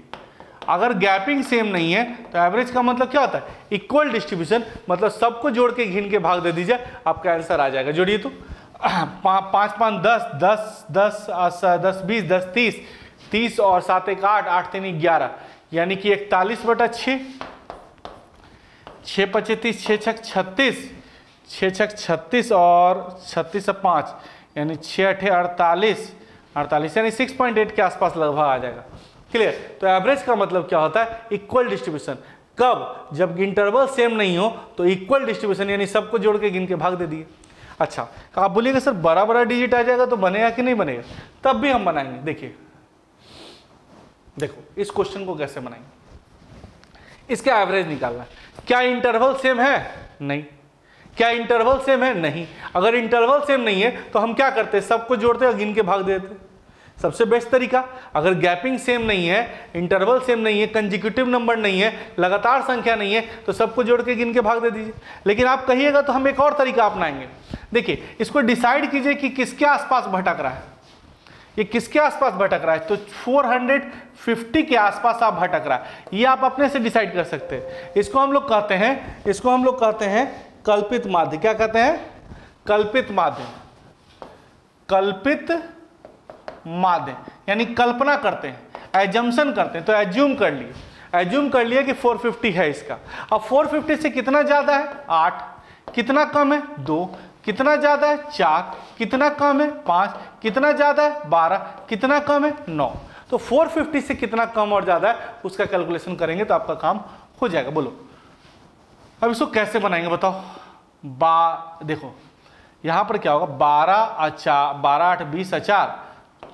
अगर गैपिंग सेम नहीं है तो एवरेज का मतलब क्या होता है? इक्वल डिस्ट्रीब्यूशन, मतलब सबको जोड़ के घिन के भाग दे दीजिए, आपका आंसर आ जाएगा। जोड़िए तो 5 5 10 10 10 10 20 10 30 और 7 1 8 8 3 11 यानी कि 41/6, 6 5 30, 6 6 36, 6 6 36 और 36 से 5 यानी 6 8 48 यानी 6.8 के आसपास लगभग आ जाएगा। क्लियर? तो एवरेज का मतलब क्या होता है? Equal distribution. कब? जब इंटरवल सेम नहीं हो तो इक्वल डिस्ट्रीब्यूशन यानी सबको जोड़ के गिन के भाग दे दिए। अच्छा, आप बोलिएगा सर बड़ा बड़ा डिजिट आ जाएगा तो बनेगा कि नहीं बनेगा? तब भी हम बनाएंगे। देखिए देखो इस क्वेश्चन को कैसे बनाएंगे। इसका एवरेज निकालना है। क्या इंटरवल सेम है? नहीं। क्या इंटरवल सेम है? नहीं। अगर इंटरवल सेम नहीं है तो हम क्या करते हैं? सबको जोड़ते और गिन के भाग देते। सबसे बेस्ट तरीका, अगर गैपिंग सेम नहीं है, इंटरवल सेम नहीं है, कंजिक्यूटिव नंबर नहीं है, लगातार संख्या नहीं है, तो सबको जोड़ के गिन के भाग दे दीजिए। लेकिन आप कहिएगा तो हम एक और तरीका अपनाएंगे। देखिए इसको डिसाइड कीजिए कि किसके आसपास भटक रहा है। ये किसके आसपास भटक रहा है? तो 450 के आसपास आप भटक रहा है। ये आप अपने से डिसाइड कर सकते हैं। इसको हम लोग कहते हैं कल्पित माध्य। क्या कहते हैं? कल्पित माध्य। कल्पित माध्य यानी कल्पना करते हैं, एजम्पशन करते हैं। तो एज्यूम कर लिए कि 450 है इसका। अब 450 से कितना ज्यादा है? 8 कितना कम है 2, कितना ज़्यादा है 4, कितना कम है 5, कितना ज़्यादा है 12, कितना कम है 9। तो 450 से कितना कम और ज़्यादा है उसका कैलकुलेशन करेंगे तो आपका काम हो जाएगा। बोलो अब इसको कैसे बनाएंगे बताओ। देखो यहाँ पर क्या होगा 12 8 20 4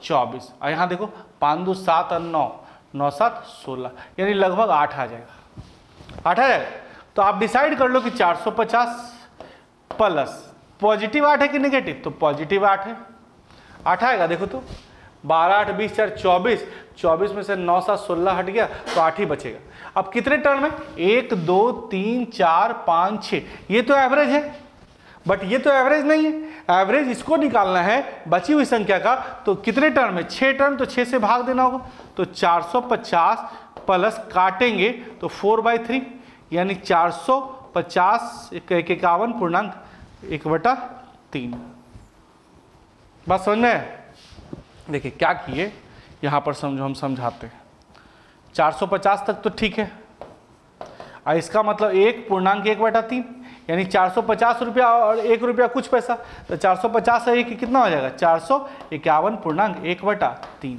24 और यहाँ देखो 5 2 7 और 9 9 7 16 यानी लगभग 8 आ जाएगा। 8 आ जाएगा। तो आप डिसाइड कर लो कि 450 प्लस पॉजिटिव 8 है कि नेगेटिव, तो पॉजिटिव 8 है। 8 आएगा देखो तो 12 8 20 4 24, 24 में से 9 7 16 हट गया तो 8 ही बचेगा। अब कितने टर्म है 1 2 3 4 5 6, ये तो एवरेज है बट ये तो एवरेज नहीं है। एवरेज इसको निकालना है बची हुई संख्या का, तो कितने टर्म है 6 टर्म, तो 6 से भाग देना होगा। तो 450 प्लस काटेंगे तो 4/3 यानी 450 51.1/3। बात समझ में? देखिए क्या किए यहाँ पर समझो, हम समझाते हैं। 450 तक तो ठीक है और इसका मतलब 1.1/3 यानी 450 रुपया और 1 रुपया कुछ पैसा, तो 450 है कि कितना हो जाएगा 451.1/3।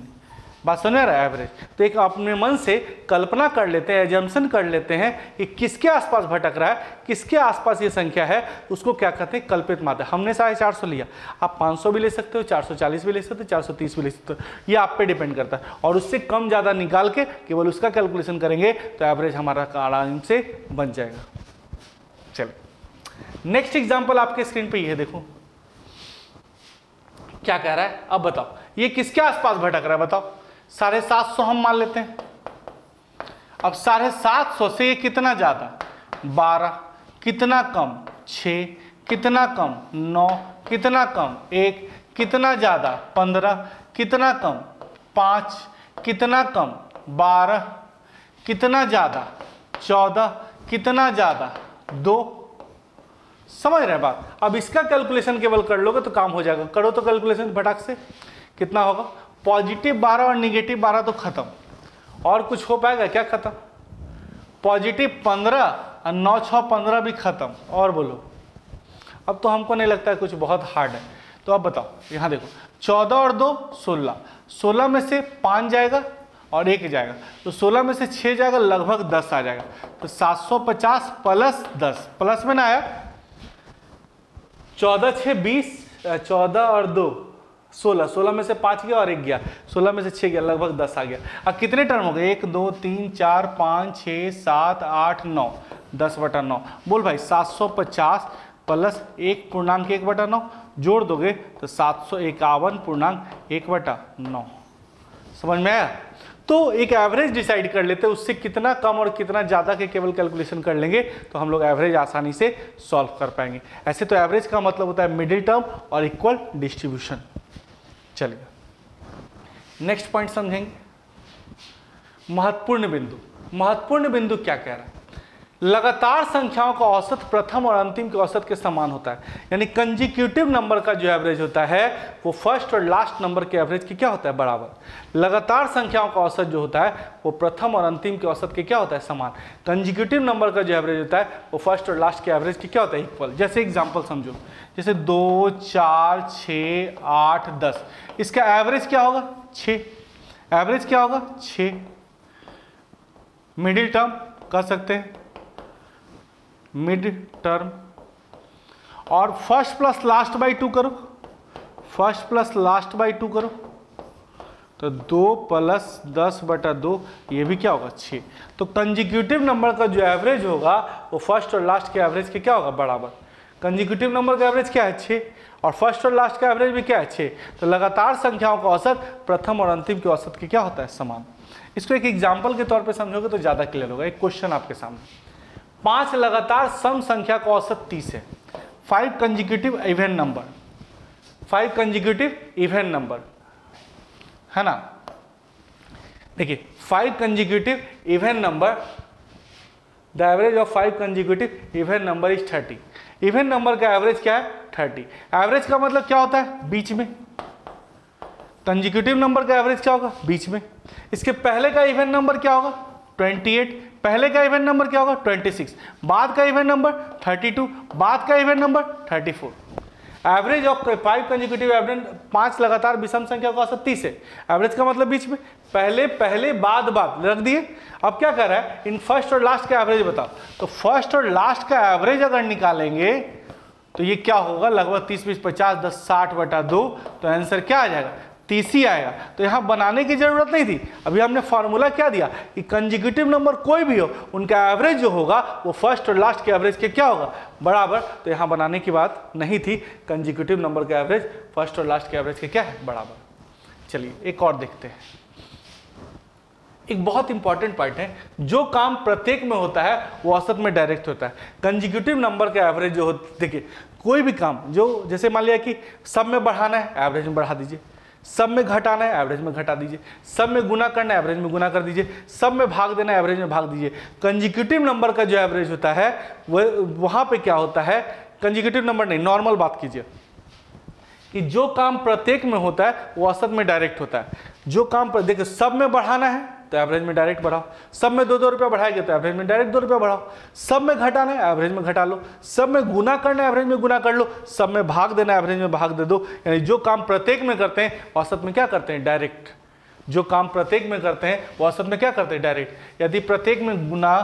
बात सुन रहा है एवरेज। तो एक अपने मन से कल्पना कर लेते हैं, एजम्पशन कर लेते हैं कि किसके आसपास भटक रहा है, किसके आसपास ये संख्या है, उसको क्या कहते हैं कल्पित मात्रा। हमने 450 लिया, आप 500 भी ले सकते हो, 440 भी ले सकते हो, 430 भी ले सकते हो, ये आप पे डिपेंड करता है। और उससे कम ज़्यादा निकाल के केवल उसका कैलकुलेशन करेंगे तो एवरेज हमारा आराम से बन जाएगा। चलिए नेक्स्ट एग्जाम्पल आपके स्क्रीन पर ये देखो क्या कह रहा है। अब बताओ ये किसके आसपास भटक रहा है बताओ। 750 हम मान लेते हैं। अब 750 से ये कितना ज्यादा 12, कितना कम 6, कितना कम 9, कितना कम 1, कितना ज्यादा 15, कितना कम 5, कितना कम 12, कितना ज्यादा 14, कितना ज्यादा 2। समझ रहे बात। अब इसका कैलकुलेशन केवल कर लोगे तो काम हो जाएगा। करो तो कैलकुलेशन फटाक से कितना होगा। पॉजिटिव 12 और निगेटिव 12 तो खत्म, और कुछ हो पाएगा क्या खत्म। पॉजिटिव 15 और 9 6 15 भी खत्म। और बोलो अब तो हमको नहीं लगता है कुछ बहुत हार्ड है। तो अब बताओ यहाँ देखो 14 और 2 16, 16 में से 5 जाएगा और 1 जाएगा, तो 16 में से 6 जाएगा, लगभग 10 आ जाएगा। तो 750 प्लस 10 प्लस में ना आया 14 6 20, 14 और 2 16, 16 में से 5 गया और 1 गया, 16 में से 6 गया, लगभग 10 आ गया। अब कितने टर्म हो गए 1 2 3 4 5 6 7 8 9, 10/9। बोल भाई 750 प्लस 1.1/9 जोड़ दोगे तो 751.1/9। समझ में आया। तो एक एवरेज डिसाइड कर लेते हैं, उससे कितना कम और कितना ज़्यादा के केवल कैलकुलेशन कर लेंगे तो हम लोग एवरेज आसानी से सॉल्व कर पाएंगे। ऐसे तो एवरेज का मतलब होता है मिडिल टर्म और इक्वल डिस्ट्रीब्यूशन। चलिए नेक्स्ट पॉइंट समझेंगे। महत्वपूर्ण बिंदु। महत्वपूर्ण बिंदु क्या कह रहा है। लगातार संख्याओं का औसत प्रथम और अंतिम के औसत के समान होता है, यानी कंजिक्यूटिव नंबर का जो एवरेज होता है वो फर्स्ट और लास्ट नंबर के एवरेज के क्या होता है बराबर। लगातार संख्याओं का औसत जो होता है वो प्रथम और अंतिम के औसत के क्या होता है समान। कंजिक्यूटिव नंबर का जो एवरेज होता है वो फर्स्ट और लास्ट के एवरेज के क्या होता है इक्वल। जैसे एग्जाम्पल समझो, जैसे 2 4 6 8 10, इसका एवरेज क्या होगा 6। एवरेज क्या होगा 6। मिडिल टर्म कर सकते हैं मिड टर्म, और फर्स्ट प्लस लास्ट बाई 2 करो, फर्स्ट प्लस लास्ट बाई 2 करो तो 2 + 10/2, ये भी क्या होगा 6। तो कंजिक्यूटिव नंबर का जो एवरेज होगा वो फर्स्ट और लास्ट के एवरेज के क्या होगा बराबर। कंजिक्यूटिव नंबर का एवरेज क्या है 6 और फर्स्ट और लास्ट का एवरेज भी क्या है 6। तो लगातार संख्याओं का औसत प्रथम और अंतिम के औसत के क्या होता है समान। इसको एक एग्जाम्पल के तौर पे समझोगे तो ज़्यादा क्लियर होगा। एक क्वेश्चन आपके सामने, 5 लगातार सम संख्या का औसत 30 है। 5 consecutive even number, 5 consecutive even number है ना। देखिए 5 consecutive even number, the average of 5 consecutive even number is 30। Even number का एवरेज क्या है 30। एवरेज का मतलब क्या होता है बीच में। कंजिक्यूटिव नंबर का एवरेज क्या होगा बीच में। इसके पहले का इवन नंबर क्या होगा 28, पहले का इवन नंबर क्या होगा 26, बाद का इवन नंबर 32, बाद का even number 34। Average of 5 consecutive average, 5 लगातार विषम संख्या का औसत 30 है। एवरेज का मतलब बीच में, पहले बाद रख दिए। अब क्या कर रहा है, इन फर्स्ट और लास्ट का एवरेज बताओ। तो फर्स्ट और लास्ट का एवरेज अगर निकालेंगे तो ये क्या होगा, लगभग 30 20 50 10 60/2, तो आंसर क्या आ जाएगा 30 ही आएगा। तो यहाँ बनाने की जरूरत नहीं थी। अभी हमने फॉर्मूला क्या दिया कि कंसेक्यूटिव नंबर कोई भी हो उनका एवरेज जो होगा वो फर्स्ट और लास्ट के एवरेज के क्या होगा, बराबर। तो यहाँ बनाने की बात नहीं थी, कंसेक्यूटिव नंबर का एवरेज फर्स्ट और लास्ट के एवरेज के क्या है, बराबर। चलिए एक और देखते हैं। एक बहुत इंपॉर्टेंट पॉइंट है, जो काम प्रत्येक में होता है वो औसत में डायरेक्ट होता है। कंसेक्यूटिव नंबर का एवरेज जो होता है, देखिए कोई भी काम जो, जैसे मान लिया कि सब में बढ़ाना है, एवरेज में बढ़ा दीजिए, सब में घटाना है, एवरेज में घटा दीजिए, सब में गुना करना है, एवरेज में गुना कर दीजिए, सब में भाग देना है, एवरेज में भाग दीजिए। कंसेक्यूटिव नंबर का जो एवरेज होता है वह वहाँ पे क्या होता है, कंसेक्यूटिव नंबर नहीं, नॉर्मल बात कीजिए कि जो काम प्रत्येक में होता है वो औसत में डायरेक्ट होता है। जो काम देखिए सब में बढ़ाना है तो एवरेज में डायरेक्ट बढ़ाओ, सब में 2 रुपया बढ़ाएंगे तो एवरेज में डायरेक्ट 2 रुपया बढ़ाओ, सब में घटाना है एवरेज में घटा लो, सब में गुना करना है एवरेज में गुना कर लो, सब में भाग देना है एवरेज में भाग दे दो। यानी जो काम प्रत्येक में करते हैं औसत में क्या करते हैं, डायरेक्ट। जो काम प्रत्येक में करते हैं वो औसत में क्या करते हैं, डायरेक्ट। यदि प्रत्येक में गुना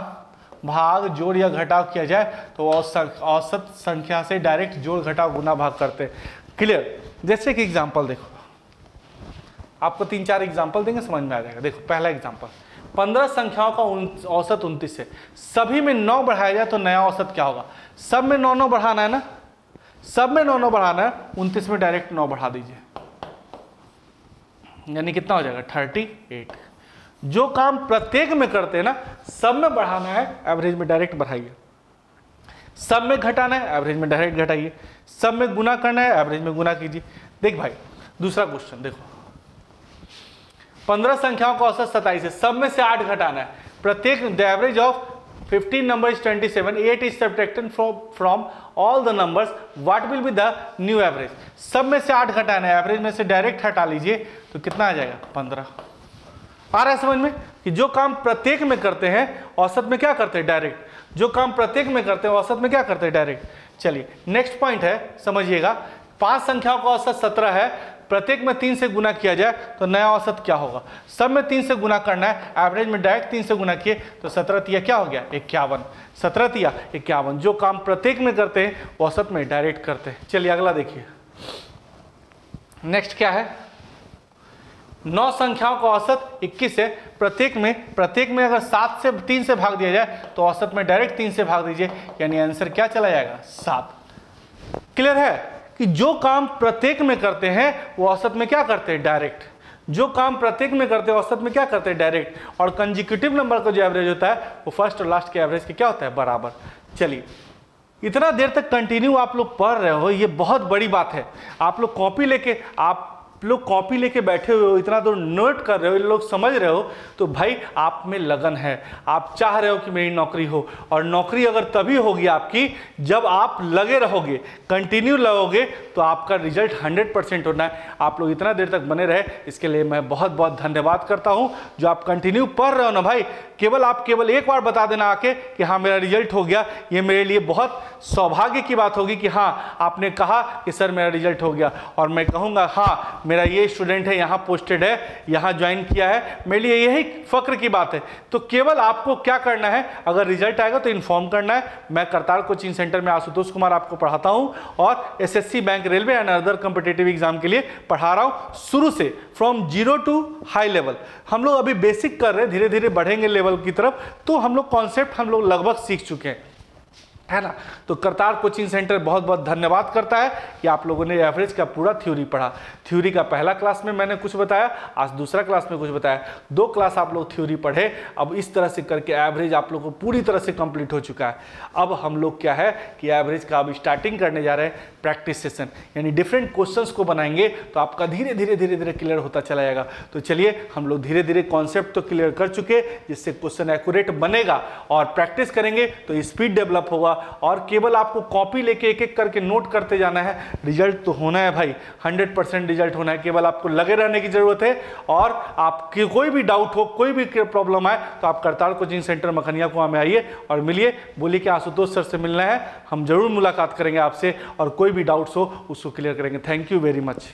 भाग जोड़ या घटाव किया जाए तो औसत संख्या से डायरेक्ट जोड़ घटाव गुना भाग करते हैं। क्लियर। जैसे कि एग्जाम्पल देखो, आपको 3-4 एग्जाम्पल देंगे, समझ में आ जाएगा। देखो पहला एग्जाम्पल, 15 संख्याओं का औसत 29 है, सभी में 9 बढ़ाया जाए तो नया औसत क्या होगा। सब में 9 बढ़ाना है ना, सब में 9 बढ़ाना है, 29 में डायरेक्ट 9 बढ़ा दीजिए, यानी कितना हो जाएगा 38। जो काम प्रत्येक में करते हैं ना, सब में बढ़ाना है एवरेज में डायरेक्ट बढ़ाइए, सब में घटाना है एवरेज में डायरेक्ट घटाइए, सब में गुना करना है एवरेज में गुना कीजिए। देख भाई दूसरा क्वेश्चन देखो, 15 संख्याओं का औसत 27 है, सब में से 8 घटाना है। प्रत्येक the average of 15 number is 27, 8 is subtracted from all the numbers, what will be the new average. सब में से 8 घटाना है, एवरेज में से डायरेक्ट हटा लीजिए तो कितना आ जाएगा 15। आ रहा है समझ में कि जो काम प्रत्येक में करते हैं औसत में क्या करते हैं, डायरेक्ट। जो काम प्रत्येक में करते हैं औसत में क्या करते हैं, डायरेक्ट। चलिए नेक्स्ट पॉइंट है, समझिएगा। 5 संख्याओं का औसत 17 है, प्रत्येक में 3 से गुना किया जाए तो नया औसत क्या होगा। सब में 3 से गुना करना है, एवरेज में डायरेक्ट 3 से गुना किए तो 17 तिया क्या हो गया 51। 17 तिया 51। जो काम प्रत्येक में करते हैं औसत में डायरेक्ट करते हैं। चलिए अगला देखिए, नेक्स्ट क्या है, 9 संख्याओं का औसत 21 है, प्रत्येक में अगर 7 से 3 से भाग दिया जाए तो औसत में डायरेक्ट 3 से भाग दीजिए, यानी आंसर क्या चला जाएगा 7। क्लियर है कि जो काम प्रत्येक में करते हैं वो औसत में क्या करते हैं, डायरेक्ट। जो काम प्रत्येक में करते हैं औसत में क्या करते हैं, डायरेक्ट। और कंसेक्यूटिव नंबर का जो एवरेज होता है वो फर्स्ट और लास्ट के एवरेज के क्या होता है, बराबर। चलिए इतना देर तक कंटिन्यू आप लोग पढ़ रहे हो, ये बहुत बड़ी बात है। आप लोग कॉपी लेके बैठे हुए हो, इतना दूर नोट कर रहे हो, ये लोग समझ रहे हो, तो भाई आप में लगन है। आप चाह रहे हो कि मेरी नौकरी हो, और नौकरी अगर तभी होगी आपकी जब आप लगे रहोगे, कंटिन्यू लगोगे, तो आपका रिजल्ट 100% होना है। आप लोग इतना देर तक बने रहे, इसके लिए मैं बहुत बहुत धन्यवाद करता हूं। जो आप कंटिन्यू पढ़ रहे हो ना भाई, केवल एक बार बता देना आके कि हाँ मेरा रिजल्ट हो गया, ये मेरे लिए बहुत सौभाग्य की बात होगी कि हाँ आपने कहा कि सर मेरा रिजल्ट हो गया, और मैं कहूँगा हाँ मेरा ये स्टूडेंट है, यहाँ पोस्टेड है, यहाँ ज्वाइन किया है, मेरे लिए यही फक्र की बात है। तो केवल आपको क्या करना है, अगर रिजल्ट आएगा तो इन्फॉर्म करना है। मैं करतार कोचिंग सेंटर में आशुतोष कुमार आपको पढ़ाता हूँ, और SSC, bank, railway and other competitive exam के लिए पढ़ा रहा हूँ, शुरू से फ्रॉम 0 टू हाई लेवल। हम लोग अभी बेसिक कर रहे हैं, धीरे धीरे बढ़ेंगे लेवल की तरफ, तो हम लोग कॉन्सेप्ट हम लोग लगभग सीख चुके हैं, है ना। तो करतार कोचिंग सेंटर बहुत बहुत धन्यवाद करता है कि आप लोगों ने एवरेज का पूरा थ्योरी पढ़ा। थ्योरी का पहला क्लास में मैंने कुछ बताया, आज दूसरा क्लास में कुछ बताया, 2 क्लास आप लोग थ्योरी पढ़े। अब इस तरह से करके एवरेज आप लोगों को पूरी तरह से कंप्लीट हो चुका है। अब हम लोग क्या है कि एवरेज का अब स्टार्टिंग करने जा रहे हैं, प्रैक्टिस सेशन, यानी डिफरेंट क्वेश्चंस को बनाएंगे तो आपका धीरे धीरे क्लियर होता चला जाएगा। तो चलिए हम लोग धीरे धीरे कॉन्सेप्ट तो क्लियर कर चुके, जिससे क्वेश्चन एक्यूरेट बनेगा, और प्रैक्टिस करेंगे तो स्पीड डेवलप होगा, और केवल आपको कॉपी लेके एक एक करके नोट करते जाना है। रिजल्ट तो होना है भाई, 100% रिजल्ट होना है, केवल आपको लगे रहने की जरूरत है। और आपकी कोई भी डाउट हो, कोई भी प्रॉब्लम आए तो आप करतार कोचिंग सेंटर मखनिया कुआं में आइए और मिलिए। बोलिए कि आशुतोष सर से मिलना है, हम जरूर मुलाकात करेंगे आपसे और कोई भी डाउट्स हो उसको क्लियर करेंगे। Thank you very much.